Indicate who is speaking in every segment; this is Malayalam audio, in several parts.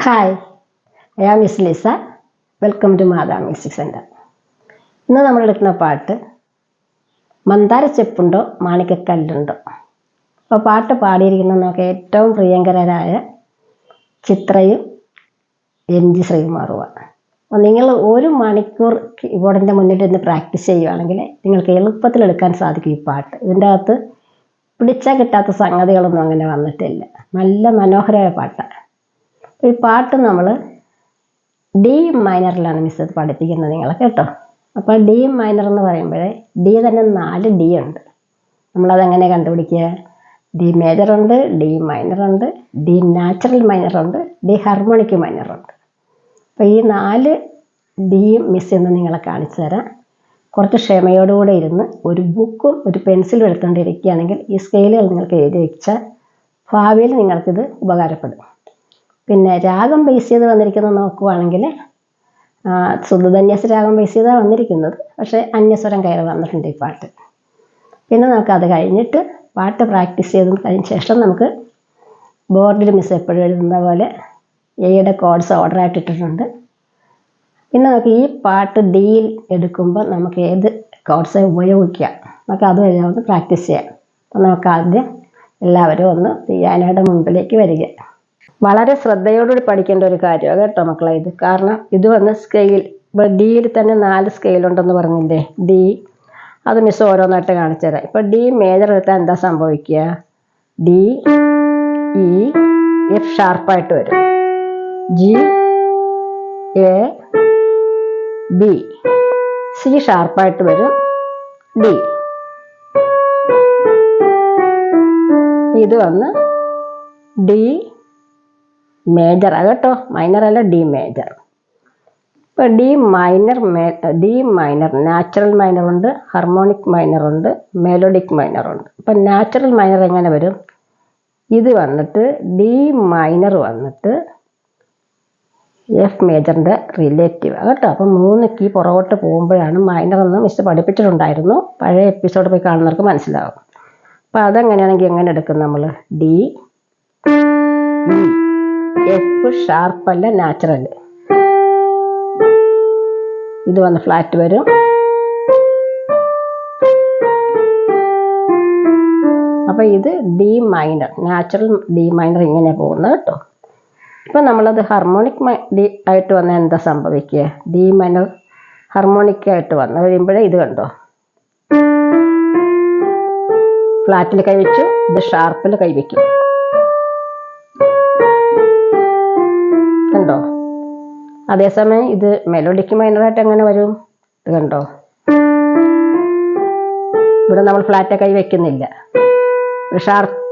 Speaker 1: Hi, I am miss Lisa. Welcome to Matha music centre. ഇന്ന് നമ്മൾ എടുക്കുന്ന പാട്ട് മന്ദാര ചെപ്പുണ്ടോ മാണിക്കക്കല്ലുണ്ടോ. അപ്പോൾ പാട്ട് പാടിയിരിക്കുന്നത് നമുക്ക് ഏറ്റവും പ്രിയങ്കരായ ചിത്രയും എം ജി ശ്രീകുമാറുമാണ്. അപ്പോൾ നിങ്ങൾ 1 മണിക്കൂർ കീബോർഡിൻ്റെ മുന്നിൽ നിന്ന് പ്രാക്ടീസ് ചെയ്യുകയാണെങ്കിൽ നിങ്ങൾക്ക് എളുപ്പത്തിൽ എടുക്കാൻ സാധിക്കും ഈ പാട്ട്. ഇതിൻ്റെ അകത്ത് പിടിച്ചാൽ കിട്ടാത്ത സംഗതികളൊന്നും അങ്ങനെ വന്നിട്ടില്ല. നല്ല മനോഹരമായ പാട്ടാണ്. ഈ പാട്ട് നമ്മൾ ഡി മൈനറിലാണ് മിസ് അത് പഠിപ്പിക്കുന്നത് നിങ്ങളെ കേട്ടോ. അപ്പോൾ ഡി മൈനർ എന്ന് പറയുമ്പോഴേ ഡി തന്നെ 4 ഡി ഉണ്ട്. നമ്മളതെങ്ങനെ കണ്ടുപിടിക്കുക? ഡി മേജറുണ്ട്, ഡി മൈനറുണ്ട്, ഡി നാച്ചുറൽ മൈനറുണ്ട്, ഡി ഹാർമോണിക് മൈനറുണ്ട്. അപ്പോൾ ഈ 4 ഡിയും മിസ് എന്ന് നിങ്ങളെ കാണിച്ചു തരാം. കുറച്ച് ക്ഷമയോടുകൂടെ ഇരുന്ന് ഒരു ബുക്കും ഒരു പെൻസിലും എടുത്തുകൊണ്ടിരിക്കുകയാണെങ്കിൽ ഈ സ്കെയിലുകൾ നിങ്ങൾക്ക് എഴുതി വെച്ചാൽ ഭാവിയിൽ നിങ്ങൾക്കിത് ഉപകാരപ്പെടും. പിന്നെ രാഗം ബേസ് ചെയ്ത് വന്നിരിക്കുന്നത് നോക്കുവാണെങ്കിൽ ശുദ്ധധന്യാസ രാഗം ബേസ് ചെയ്താണ് വന്നിരിക്കുന്നത്. പക്ഷേ അന്യസ്വരം കയറി വന്നിട്ടുണ്ട് ഈ പാട്ട്. പിന്നെ നമുക്കത് കഴിഞ്ഞിട്ട് പാട്ട് പ്രാക്ടീസ് ചെയ്ത് കഴിഞ്ഞ ശേഷം നമുക്ക് ബോർഡിൽ മിസ് എപ്പോഴും എഴുതുന്ന പോലെ എയുടെ കോഡ്സ് ഓർഡറായിട്ട് ഇട്ടിട്ടുണ്ട്. പിന്നെ നമുക്ക് ഈ പാട്ട് ഡിയിൽ എടുക്കുമ്പോൾ നമുക്ക് ഏത് കോഡ്സ് ഉപയോഗിക്കാം നമുക്ക് അത് വരെ പ്രാക്ടീസ് ചെയ്യാം. അപ്പോൾ നമുക്ക് ആദ്യം എല്ലാവരും ഒന്ന് പിയാനോയുടെ മുമ്പിലേക്ക് വരിക. വളരെ ശ്രദ്ധയോടുകൂടി പഠിക്കേണ്ട ഒരു കാര്യമാണ് കേട്ടോ മക്കളെ ഇത്. കാരണം ഇത് വന്ന് സ്കെയിൽ, ഇപ്പോൾ ഡിയിൽ തന്നെ 4 സ്കെയിലുണ്ടെന്ന് പറഞ്ഞില്ലേ ഡി, അത് മിസ് ഓരോന്നായിട്ട് കാണിച്ചു തരാം. ഇപ്പോൾ ഡി മേജർ എടുത്താൽ എന്താ സംഭവിക്കുക? ഡി, ഇ, എഫ് ഷാർപ്പായിട്ട് വരും, ജി, എ, ബി, സി ഷാർപ്പായിട്ട് വരും, ഡി. ഇത് വന്ന് ഡി മേജറാണ് കേട്ടോ, മൈനറല്ല, ഡി മേജർ. ഇപ്പോൾ ഡി മൈനർ നാച്ചുറൽ മൈനറുണ്ട്, ഹാർമോണിക് മൈനറുണ്ട്, മെലോഡിക് മൈനറുണ്ട്. ഇപ്പം നാച്ചുറൽ മൈനർ എങ്ങനെ വരും? ഇത് വന്നിട്ട് ഡി മൈനർ വന്നിട്ട് എഫ് മേജറിൻ്റെ റിലേറ്റീവാണ് കേട്ടോ. അപ്പം 3 കീ പുറകോട്ട് പോകുമ്പോഴാണ് മൈനർ എന്ന് മിസ് പഠിപ്പിച്ചിട്ടുണ്ടായിരുന്നു. പഴയ എപ്പിസോഡ് പോയി കാണുന്നവർക്ക് മനസ്സിലാവും. അപ്പം അതെങ്ങനെയാണെങ്കിൽ എങ്ങനെ എടുക്കും നമ്മൾ? ഡി, എഫ് ഷാർപ്പല്ല നാച്ചുറൽ, ഇത് വന്ന് ഫ്ലാറ്റ് വരും. അപ്പോൾ ഇത് D minor, natural D minor ഇങ്ങനെ പോകുന്നത് കേട്ടോ. ഇപ്പം നമ്മളത് ഹാർമോണിക് ഡി ആയിട്ട് വന്നാൽ എന്താ സംഭവിക്കുക? ഡി മൈനർ ഹാർമോണിക് ആയിട്ട് വന്ന് കഴിയുമ്പോഴേ ഇത് കണ്ടോ, ഫ്ലാറ്റിൽ കൈവച്ചു, ഇത് ഷാർപ്പിൽ കൈവയ്ക്കും, കണ്ടോ. അതേസമയം ഇത് മെലോഡിക്ക് മൈനറായിട്ട് എങ്ങനെ വരും? ഇത് കണ്ടോ, ഇവിടെ നമ്മൾ ഫ്ലാറ്റ് കൈ വയ്ക്കുന്നില്ല,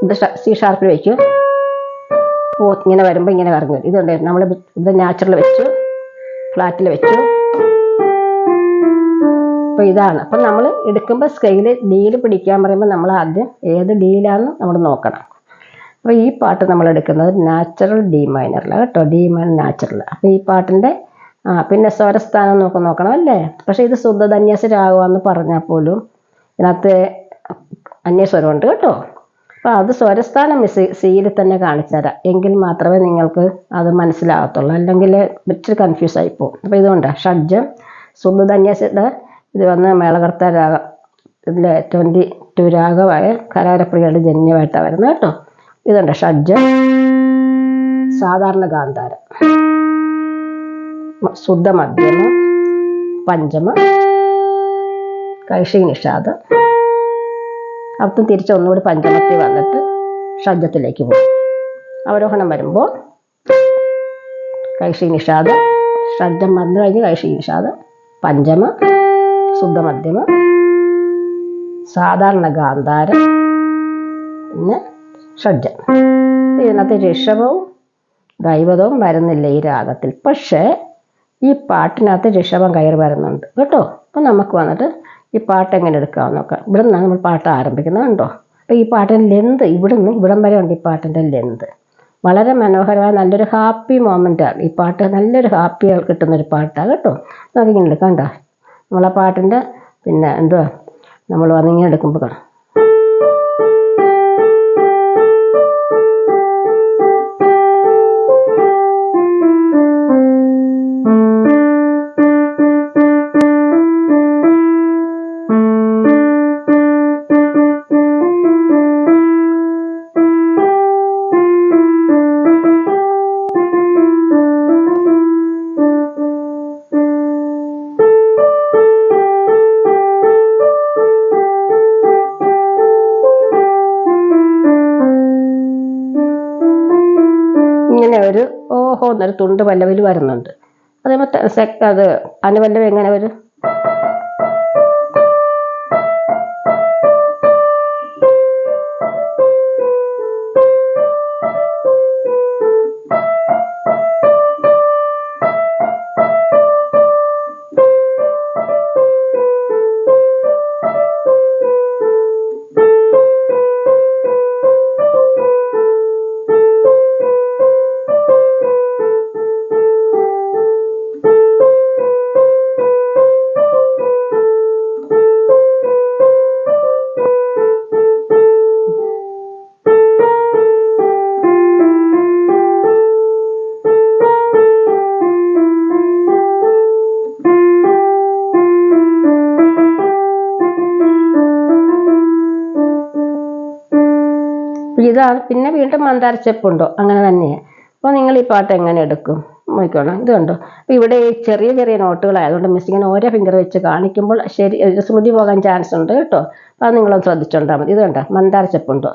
Speaker 1: ഇത് സി ഷാർപ്പിൽ വയ്ക്കും. ഇങ്ങനെ വരുമ്പോൾ ഇങ്ങനെ കറങ്ങി വരും. ഇതുണ്ട് നമ്മൾ ഇത് നാച്ചുറൽ വെച്ചു, ഫ്ലാറ്റിൽ വെച്ചു. അപ്പോൾ ഇതാണ്. അപ്പം നമ്മൾ എടുക്കുമ്പോൾ സ്കെയിൽ ഡിയിൽ പിടിക്കാൻ പറയുമ്പോൾ നമ്മൾ ആദ്യം ഏത് ഡിയിലാണെന്ന് നമ്മൾ നോക്കണം. അപ്പോൾ ഈ പാട്ട് നമ്മൾ എടുക്കുന്നത് നാച്ചുറൽ ഡി മൈനറിലാണ് കേട്ടോ, ഡി മൈനർ നാച്ചുറൽ. അപ്പോൾ ഈ പാട്ടിൻ്റെ പിന്നെ സ്വരസ്ഥാനം നോക്കണം അല്ലേ. പക്ഷേ ഇത് ശുദ്ധധന്യാസ രാഗമെന്ന് പറഞ്ഞാൽ പോലും ഇതിനകത്ത് അന്യസ്വരമുണ്ട് കേട്ടോ. അപ്പോൾ അത് സ്വരസ്ഥാനം സിയിൽ തന്നെ കാണിച്ചു തരാം, എങ്കിൽ മാത്രമേ നിങ്ങൾക്ക് അത് മനസ്സിലാകത്തുള്ളൂ. അല്ലെങ്കിൽ ഇച്ചിരി കൺഫ്യൂസ് ആയിപ്പോവും. അപ്പോൾ ഇതുകൊണ്ട് ഷഡ്ജം ശുദ്ധധന്യാസയുടെ ഇത് വന്ന് മേളകർത്ത രാഗം, ഇതിൽ 22 രാഗമായ കരാരപ്രിയയുടെ ജന്യമായിട്ടാണ് വരുന്നത് കേട്ടോ. ഇതുണ്ട് ഷഡ്ജം, സാധാരണ ഗാന്ധാരം, ശുദ്ധ മധ്യമം, പഞ്ചമ, കൈഷിക് നിഷാദം. അർത്ഥം തിരിച്ച് ഒന്നുകൂടി പഞ്ചമത്തിൽ വന്നിട്ട് ഷഡ്ജത്തിലേക്ക് പോകും. അവരോഹണം വരുമ്പോൾ കൈഷിക് നിഷാദം, ഷഡ്ജം വന്നു കഴിഞ്ഞ് കൈഷിക് നിഷാദം, പഞ്ചമ, ശുദ്ധ മധ്യമം, സാധാരണ ഗാന്ധാരം, പിന്നെ ഷഡ്ജം. ഇതിനകത്ത് ഋഷഭവും ദൈവതവും വരുന്നില്ല ഈ രാഗത്തിൽ. പക്ഷേ ഈ പാട്ടിനകത്ത് ഋഷഭം കയറി വരുന്നുണ്ട് കേട്ടോ. അപ്പം നമുക്ക് വന്നിട്ട് ഈ പാട്ട് എങ്ങനെ എടുക്കാമെന്ന് നോക്കാം. ഇവിടെ നിന്നാണ് നമ്മൾ പാട്ട് ആരംഭിക്കുന്നത് കണ്ടോ. അപ്പോൾ ഈ പാട്ടിൻ്റെ ലെന്ത് ഇവിടുന്ന് ഇവിടം വരെ ഉണ്ട്. ഈ പാട്ടിൻ്റെ ലെന്ത് വളരെ മനോഹരമായ നല്ലൊരു ഹാപ്പി മൊമെൻ്റാണ് ഈ പാട്ട്. നല്ലൊരു ഹാപ്പി കിട്ടുന്നൊരു പാട്ടാണ് കേട്ടോ. നമുക്കിങ്ങനെ എടുക്കാം കണ്ടോ. നമ്മളാ പാട്ടിൻ്റെ പിന്നെ എന്തുവാ നമ്മൾ വന്നിങ്ങനെ എടുക്കുമ്പോൾ കാണാം. ഓഹോ എന്നൊരു തുണ്ട് പല്ലവിൽ വരുന്നുണ്ട്. അതേപോലെ അത് അനുപല്ലവി എങ്ങനെ വരും? ഇതാണ്. പിന്നെ വീണ്ടും മന്ദാരച്ചെപ്പുണ്ടോ അങ്ങനെ തന്നെയാണ്. അപ്പോൾ നിങ്ങൾ ഈ പാട്ട് എങ്ങനെ എടുക്കും നോക്കണം. ഇത് കണ്ടോ. അപ്പോൾ ഇവിടെ ഈ ചെറിയ ചെറിയ നോട്ടുകളായതുകൊണ്ട് മിസ് ഇങ്ങനെ ഓരോ ഫിംഗർ വെച്ച് കാണിക്കുമ്പോൾ ശരി ശ്രുതി പോകാൻ ചാൻസ് ഉണ്ട് കേട്ടോ. അപ്പോൾ അത് നിങ്ങളൊന്ന് ശ്രദ്ധിച്ചോണ്ടാൽ മതി. ഇത് കണ്ടോ, മന്ദാരച്ചെപ്പുണ്ടോ.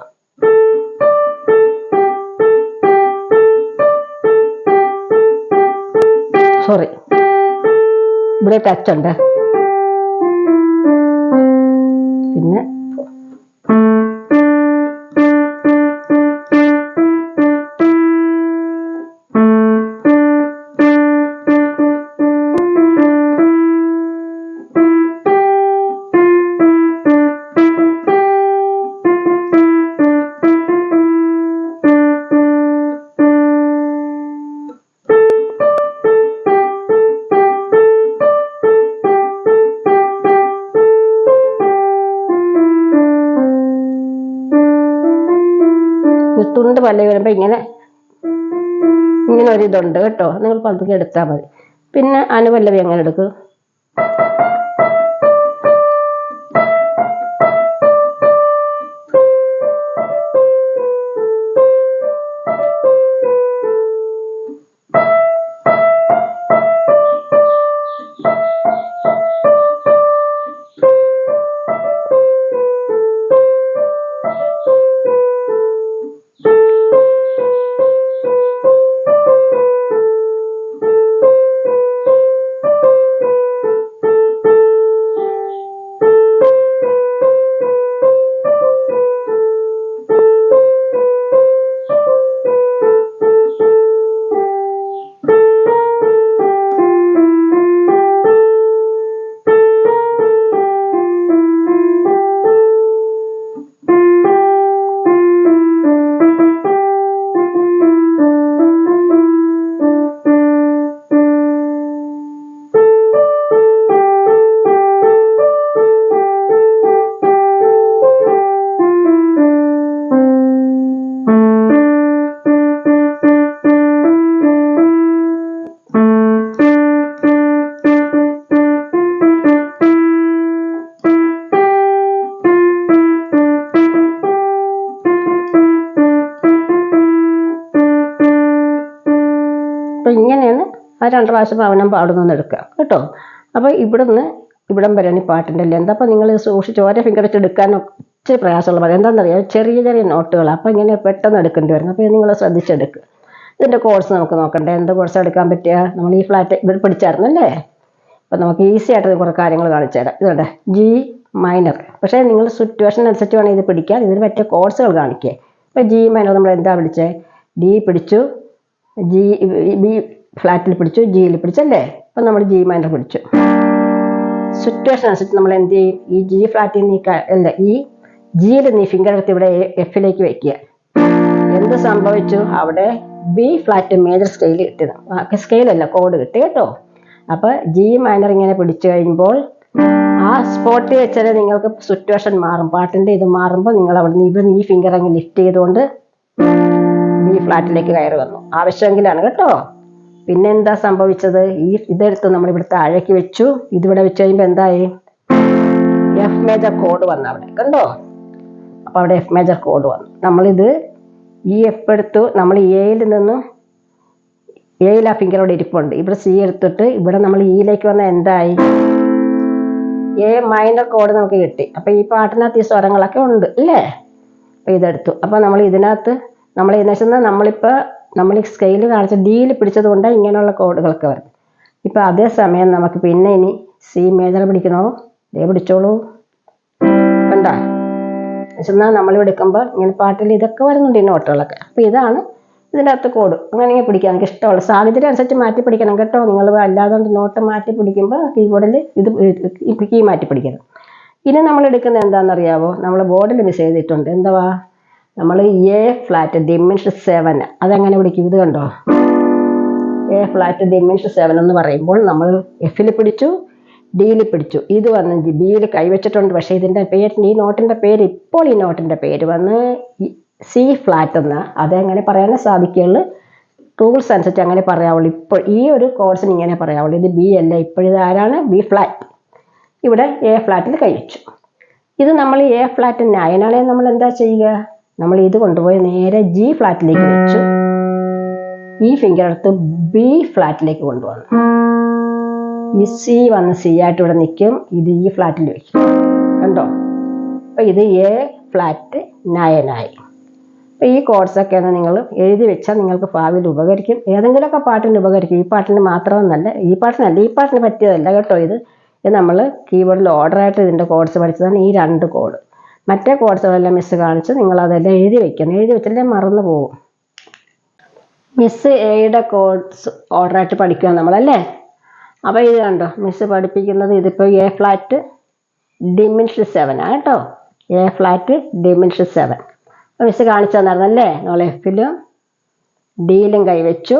Speaker 1: സോറി, ഇവിടെ ടച്ച് ഉണ്ട്. പിന്നെ തുണ്ട് പല്ലവി വരുമ്പോൾ ഇങ്ങനെ ഒരിതുണ്ട് കേട്ടോ. നിങ്ങൾ പതുക്കെ എടുത്താൽ മതി. പിന്നെ അനുപല്ലവി എങ്ങനെ എടുക്കും? അപ്പോൾ ഇങ്ങനെയാണ് ആ 2 പ്രാവശ്യം അവനം പാടുന്നതെന്ന് എടുക്കുക കേട്ടോ. അപ്പോൾ ഇവിടം വരെയാണ് ഈ പാട്ടിൻ്റെ ലെന്ത്. അപ്പോൾ നിങ്ങൾ സൂക്ഷിച്ച് ഓരോ ഫിംഗർ വെച്ച് എടുക്കാൻ ഇച്ചിരി പ്രയാസമുള്ള പാട്ട്. എന്താണെന്നറിയാം, ചെറിയ ചെറിയ നോട്ടുകൾ. അപ്പോൾ ഇങ്ങനെ പെട്ടെന്ന് എടുക്കേണ്ടി വരുന്നു. അപ്പോൾ നിങ്ങൾ ശ്രദ്ധിച്ചെടുക്കുക. ഇതിൻ്റെ കോഴ്സ് നമുക്ക് നോക്കണ്ടേ, എന്ത് കോഴ്സ് എടുക്കാൻ പറ്റുക? നമ്മൾ ഈ ഫ്ലാറ്റ് ഇവിടെ പഠിച്ചായിരുന്നല്ലേ. അപ്പോൾ നമുക്ക് ഈസി ആയിട്ട് കുറേ കാര്യങ്ങൾ കാണിച്ചു തരാം. ഇതുണ്ട് ജി മൈനർ. പക്ഷേ നിങ്ങൾ സിറ്റുവേഷൻ അനുസരിച്ച് വേണം ഇത് പിടിക്കാൻ. ഇതിന് പറ്റിയ കോഴ്സുകൾ കാണിക്കുക. ഇപ്പോൾ ജി മൈനർ നമ്മൾ എന്താ പിടിച്ചത്? ഡി പിടിച്ചു, ജി ബി ഫ്ലാറ്റിൽ പിടിച്ചു, ജിയിൽ പിടിച്ചല്ലേ. അപ്പം നമ്മൾ ജി മൈനർ പിടിച്ചു. സിറ്റുവേഷൻ അനുസരിച്ച് നമ്മൾ എന്ത് ചെയ്യും? ഈ ജി ഫ്ലാറ്റിൽ അല്ല ഈ ജിയിൽ നീ ഫിംഗർ എടുത്ത് ഇവിടെ എഫിലേക്ക് വെക്കുക. എന്ത് സംഭവിച്ചു? അവിടെ ബി ഫ്ലാറ്റ് മേജർ സ്കെയിൽ കിട്ടിയത്. സ്കെയിലല്ല, കോഡ് കിട്ടി കേട്ടോ. അപ്പോൾ ജി മൈനർ ഇങ്ങനെ പിടിച്ചു കഴിയുമ്പോൾ ആ സ്പോട്ടിൽ വെച്ചാൽ നിങ്ങൾക്ക് സിറ്റുവേഷൻ മാറും. പാട്ടിൻ്റെ ഇത് മാറുമ്പോൾ നിങ്ങൾ അവിടെ നിന്ന് ഇവിടെ ഈ ഫിംഗർ അങ്ങ് ലിഫ്റ്റ് ചെയ്തുകൊണ്ട് ബി ഫ്ലാറ്റിലേക്ക് കയറി വന്നു. ആവശ്യമെങ്കിലാണ് കേട്ടോ. പിന്നെ എന്താ സംഭവിച്ചത്? ഇതെടുത്ത് നമ്മൾ ഇവിടെ താഴേക്ക് വെച്ചു. ഇതിവിടെ വെച്ച് കഴിയുമ്പോൾ എന്തായി? എഫ് മേജർ കോഡ് വന്നു അവിടെ കണ്ടോ. അപ്പോൾ അവിടെ എഫ് മേജർ കോഡ് വന്നു. നമ്മളിത് ഈ എഫ് എടുത്തു. നമ്മൾ എയിൽ നിന്നും എയിൽ ആ ഫിംഗർ അവിടെ ഇരിപ്പുണ്ട്. ഇവിടെ സി എടുത്തിട്ട് ഇവിടെ നമ്മൾ ഇയിലേക്ക് വന്ന എന്തായി? എ മൈനർ കോഡ് നമുക്ക് കിട്ടി. അപ്പോൾ ഈ പാട്ടിനകത്ത് ഈ സ്വരങ്ങളൊക്കെ ഉണ്ട് അല്ലേ. അപ്പോൾ ഇതെടുത്തു. അപ്പോൾ നമ്മൾ ഇതിനകത്ത് നമ്മൾ എന്നു വെച്ചാൽ നമ്മളിപ്പോൾ നമ്മൾ ഈ സ്കെയിൽ കാണിച്ച ഡിയിൽ പിടിച്ചത് കൊണ്ടാണ് ഇങ്ങനെയുള്ള കോഡുകളൊക്കെ വരുന്നത്. ഇപ്പം അതേസമയം നമുക്ക് പിന്നെ ഇനി സി മേജർ പിടിക്കണോ? ദേ പിടിച്ചോളൂ. കണ്ടോ? എന്നാൽ നമ്മളിവിടെ എടുക്കുമ്പോൾ ഇങ്ങനെ പാട്ടിൽ ഇതൊക്കെ വരുന്നുണ്ട് ഈ നോട്ടുകളൊക്കെ. അപ്പോൾ ഇതാണ് ഇതിൻ്റെ അകത്ത് കോഡ്. അങ്ങനെ പിടിക്കാൻ എനിക്ക് ഇഷ്ടമുള്ള സാഹചര്യം അനുസരിച്ച് മാറ്റി പിടിക്കണം കേട്ടോ. നിങ്ങൾ അല്ലാതെ നോട്ട് മാറ്റി പിടിക്കുമ്പോൾ കീബോർഡിൽ ഇത് കീ മാറ്റി പിടിക്കണം. ഇനി നമ്മൾ എടുക്കുന്നത് എന്താണെന്നറിയാവോ? നമ്മൾ ബോർഡിൽ മിസ് ചെയ്തിട്ടുണ്ട്. എന്തുവാ? നമ്മൾ എ ഫ്ലാറ്റ് ഡിമെൻഷൻ 7 അതെങ്ങനെ പിടിക്കും? ഇത് കണ്ടോ? എ ഫ്ലാറ്റ് ഡിമെൻഷൻ 7 എന്ന് പറയുമ്പോൾ നമ്മൾ എഫിൽ പിടിച്ചു, ഡിയിൽ പിടിച്ചു. ഇത് വന്ന് ബിയിൽ കൈവച്ചിട്ടുണ്ട്. പക്ഷേ ഇതിൻ്റെ പേര്, ഈ നോട്ടിൻ്റെ പേര്, ഇപ്പോൾ ഈ നോട്ടിൻ്റെ പേര് വന്ന് സി ഫ്ലാറ്റ് എന്ന്. അതെങ്ങനെ പറയാനേ സാധിക്കുള്ളൂ. റൂൾസ് അനുസരിച്ച് അങ്ങനെ പറയാവുള്ളൂ. ഇപ്പോൾ ഈ ഒരു കോഴ്സിന് ഇങ്ങനെ പറയാവുള്ളൂ. ഇത് ബി അല്ല. ഇപ്പോഴിത് ആരാണ്? B flat. ഇവിടെ എ ഫ്ലാറ്റിൽ കൈവച്ചു. ഇത് നമ്മൾ എ ഫ്ലാറ്റ് 9 നമ്മൾ എന്താ ചെയ്യുക? നമ്മൾ ഇത് കൊണ്ടുപോയി നേരെ ജി ഫ്ലാറ്റിലേക്ക് വെച്ചു. ഈ ഫിംഗർ എടുത്ത് ബി ഫ്ലാറ്റിലേക്ക് കൊണ്ടുവന്നു. ഈ സി വന്ന് സി ആയിട്ട് ഇവിടെ നിൽക്കും. ഇത് ഈ ഫ്ലാറ്റിൽ വയ്ക്കും. കണ്ടോ? അപ്പോൾ ഇത് എ ഫ്ലാറ്റ് 9 ആയി. അപ്പോൾ ഈ കോഴ്സൊക്കെ ഒന്ന് നിങ്ങൾ എഴുതി വെച്ചാൽ നിങ്ങൾക്ക് ഭാവിയിൽ ഉപകരിക്കും. ഏതെങ്കിലുമൊക്കെ പാട്ടിന് ഉപകരിക്കും. ഈ പാട്ടിന് മാത്രമെന്നല്ല, ഈ പാട്ടിന് പറ്റിയതല്ല കേട്ടോ. ഇത് നമ്മൾ കീബോർഡിൽ ഓർഡറായിട്ട് ഇതിൻ്റെ കോഡ്സ് പഠിച്ചതാണ് ഈ 2 കോഡ്. മറ്റേ കോഡ്സുകളെല്ലാം മിസ്സ് കാണിച്ച് നിങ്ങളതെല്ലാം എഴുതി വെക്കണം. എഴുതി വെച്ചില്ലേ മറന്നു പോകും. മിസ്സ് എയുടെ കോഡ്സ് ഓർഡറായിട്ട് പഠിക്കുക നമ്മളല്ലേ. അപ്പോൾ ഇത് കണ്ടോ, മിസ്സ് പഠിപ്പിക്കുന്നത് ഇതിപ്പോൾ എ ഫ്ലാറ്റ് ഡിമെൻഷൻ 7 ആണ് കേട്ടോ. എ ഫ്ലാറ്റ് ഡിമെൻഷൻ 7 മിസ്സ് കാണിച്ചു തന്നായിരുന്നല്ലേ. നമ്മൾ എഫിലും ഡിയിലും കൈവച്ചു,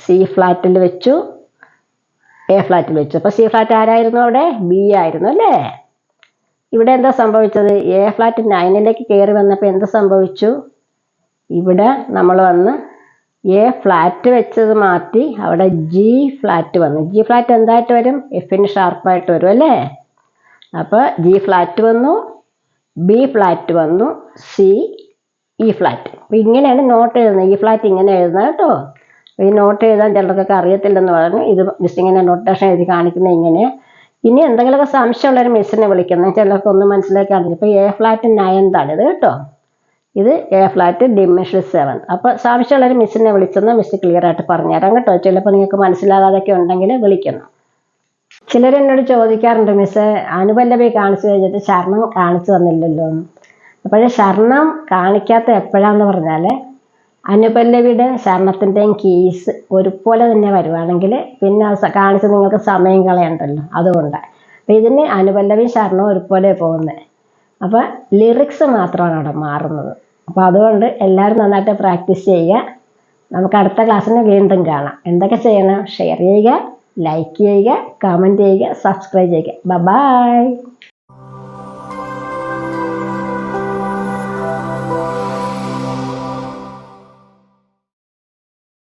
Speaker 1: സി ഫ്ലാറ്റിൽ വെച്ചു, എ ഫ്ലാറ്റിൽ വെച്ചു. അപ്പോൾ സി ഫ്ലാറ്റ് ആരായിരുന്നു? അവിടെ ബി ആയിരുന്നു അല്ലേ. ഇവിടെ എന്താ സംഭവിച്ചത്? എ ഫ്ലാറ്റ് 9 കയറി വന്നപ്പോൾ എന്ത് സംഭവിച്ചു? ഇവിടെ നമ്മൾ വന്ന് എ ഫ്ലാറ്റ് വെച്ചത് മാറ്റി അവിടെ ജി ഫ്ലാറ്റ് വന്നു. ജി ഫ്ലാറ്റ് എന്തായിട്ട് വരും? എഫിന് ഷാർപ്പായിട്ട് വരും അല്ലേ. അപ്പോൾ ജി ഫ്ലാറ്റ് വന്നു, ബി ഫ്ലാറ്റ് വന്നു, സി ഇ ഫ്ലാറ്റ്. അപ്പോൾ ഇങ്ങനെയാണ് നോട്ട് എഴുതുന്നത്. ഈ ഫ്ലാറ്റ് ഇങ്ങനെ എഴുതുന്നത് കേട്ടോ. ഈ നോട്ട് എഴുതാൻ ചിലർക്കൊക്കെ അറിയത്തില്ലെന്ന് പറഞ്ഞു. ഇത് മിസ് ഇങ്ങനെ നൊട്ടേഷൻ എഴുതി കാണിക്കുന്നത് ഇങ്ങനെ. ഇനി എന്തെങ്കിലുമൊക്കെ സംശയമുള്ളൊരു മിസ്സിനെ വിളിക്കണം. ചിലർക്കൊന്നും മനസ്സിലാക്കാറില്ല. ഇപ്പോൾ എ ഫ്ലാറ്റ് 9 ഇത് കേട്ടോ. ഇത് എ ഫ്ലാറ്റ് ഡിമെൻഷൻ 7. അപ്പോൾ സംശയമുള്ളൊരു മിസ്സിനെ വിളിച്ചെന്നാൽ മിസ് ക്ലിയർ ആയിട്ട് പറഞ്ഞുതരാം കേട്ടോ. ചിലപ്പോൾ നിങ്ങൾക്ക് മനസ്സിലാകാതൊക്കെ ഉണ്ടെങ്കിൽ വിളിക്കണം. ചിലരെന്നോട് ചോദിക്കാറുണ്ട്, മിസ്സേ അനുപല്ലവി കാണിച്ചു കഴിഞ്ഞിട്ട് ശരണം കാണിച്ചു തന്നില്ലല്ലോ എന്ന്. അപ്പോൾ ശരണം കാണിക്കാത്ത എപ്പോഴാന്ന് പറഞ്ഞാൽ അനുപല്ലവിയുടെ ശരണത്തിൻ്റെയും കീസ് ഒരുപോലെ തന്നെ വരുവാണെങ്കിൽ പിന്നെ കാണിച്ച് നിങ്ങൾക്ക് സമയം കളയണ്ടല്ലോ. അതുകൊണ്ടാണ്. അപ്പോൾ ഇതിന് അനുപല്ലവിയും ശരണവും ഒരുപോലെ പോകുന്നത്. അപ്പോൾ ലിറിക്സ് മാത്രമാണ് അവിടെ മാറുന്നത്. അപ്പോൾ അതുകൊണ്ട് എല്ലാവരും നന്നായിട്ട് പ്രാക്ടീസ് ചെയ്യുക. നമുക്ക് അടുത്ത ക്ലാസ്സിന് വീണ്ടും കാണാം. എന്തൊക്കെ ചെയ്യണം? ഷെയർ ചെയ്യുക, ലൈക്ക് ചെയ്യുക, കമൻറ്റ് ചെയ്യുക, സബ്സ്ക്രൈബ് ചെയ്യുക. ബൈ.